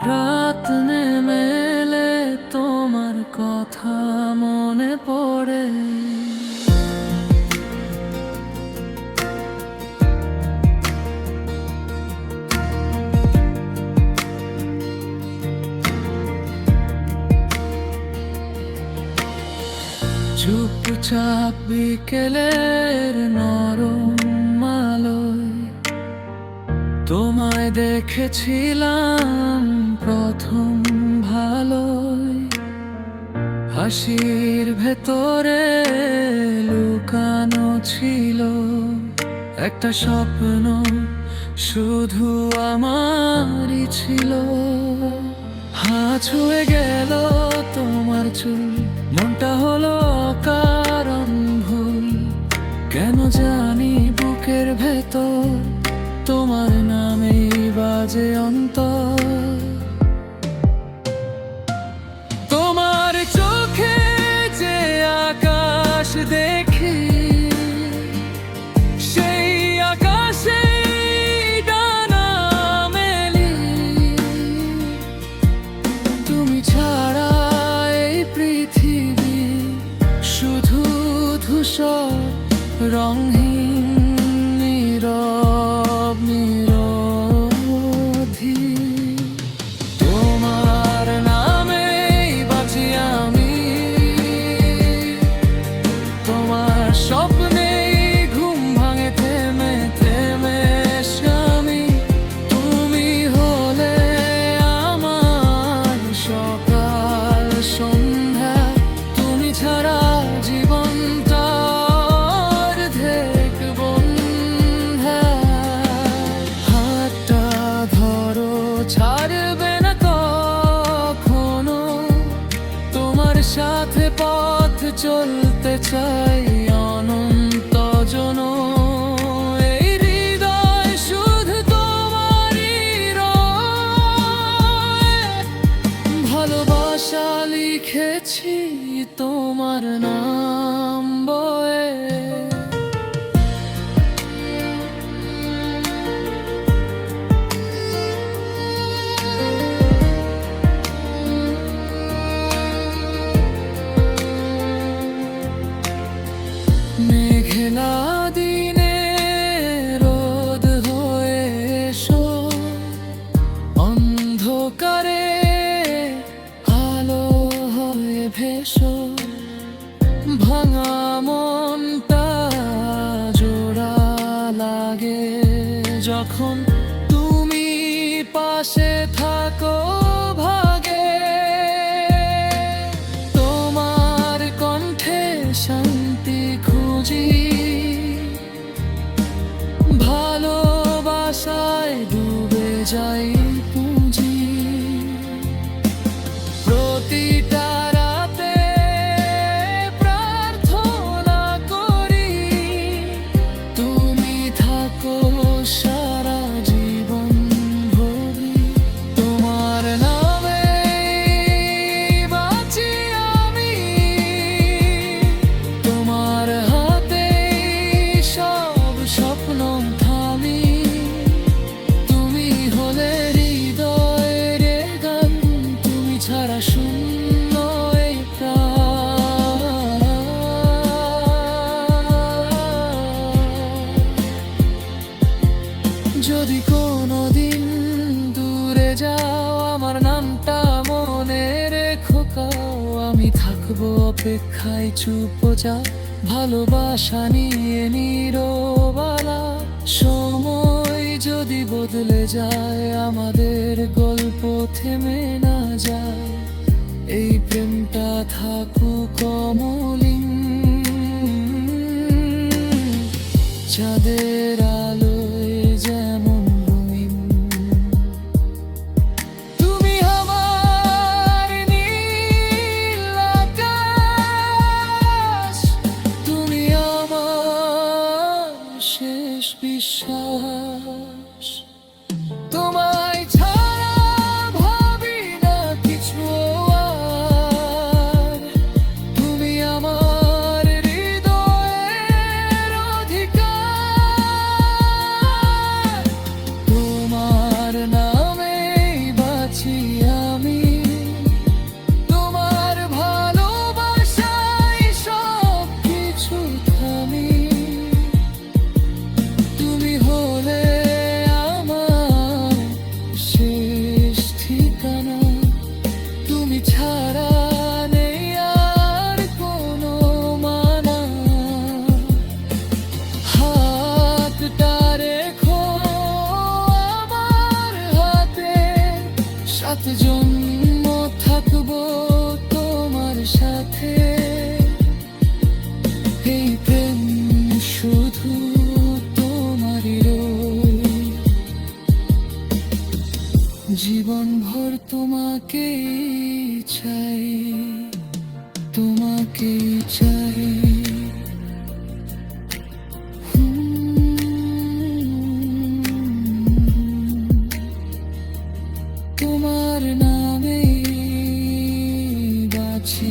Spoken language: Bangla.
রাত নেমে এলে তোমার কথা মনে পড়ে। চুপচাপ বিকেলের নরম আলোয় তোমায় দেখেছিলাম প্রথম ভালোয়। হাসির ভেতরে লুকানো ছিল একটা স্বপ্ন, শুধু আমারই ছিল। হাত ছুঁয়ে গেল তোমার চুল, মনটা হলো অকারণ ভুল। কেন জানি বুকের ভেতর তোমার নামেই বাজে অন্তর। তোমার চোখে যে আকাশ দেখি, সেই আকাশে ডানা মেলি। তুমি ছাড়া এই পৃথিবী শুধু ধূসর রঙহীন নীরব নিরবধি। তোমার নামেই বাঁচি আমি, তোমার স্বপ্নেই ঘুম ভাঙে থেমে থেমে স্বামী। তুমি হলে আমার সকাল সন্ধ্যা, তুমি ছাড়া জীবনটা অর্ধেক বন্ধা। হাতটা ধরো, ছাড়বে না কখনো, তোমার সাথে পথ চলতে চাই অনন্ত জনম। এই হৃদয় শুধু তোমারই রয়, ভালোবাসা লিখেছি তোমার নাম বয়ে। মেঘলা দিনে রোদ হয়ে এসো, অন্ধকারে আলো হয়ে ভেসো। ভাঙা মনটা জোড়া লাগে যখন তুমি পাশে থাকো ভাগে। তোমার কণ্ঠে শান্তি খুঁজি, ভালোবাসায় ডুবে যাই পুঁজি। প্রতিটা রাতে প্রার্থনা করি, তুমি থাকো সারা জীবন ভরি। তোমার নামে বাঁচি আমি, তোমার হাতে সব স্বপ্ন থামি। তুমি হলে হৃদয়ের গান, তুমি ছাড়া শূন্য এই প্রাণ। যদি কোনোদিন দূরে যাও, আমার নামটা মনে রেখো কাও। আমি থাকবো অপেক্ষায় চুপচাপ, ভালোবাসা নিয়ে নীরবালা। সময় যদি বদলে যায়, আমাদের গল্প থেমে না যায়। এই প্রেমটা থাকুক অমলিন, চাঁদের আলোয় যেমন রঙিন। তুমি আমার নীল আকাশ, তুমি আমার শেষ বিশ্বাস। তোমায় ছাড়া ভাবি না কিছু আর, তুমি সাত জন্ম থাকবো তোমার সাথে, এই প্রেম শুধু তোমারই রই। জীবন ভর তোমাকেই চাই, তোমাকেই চাই। তোমার নামে বাঁচি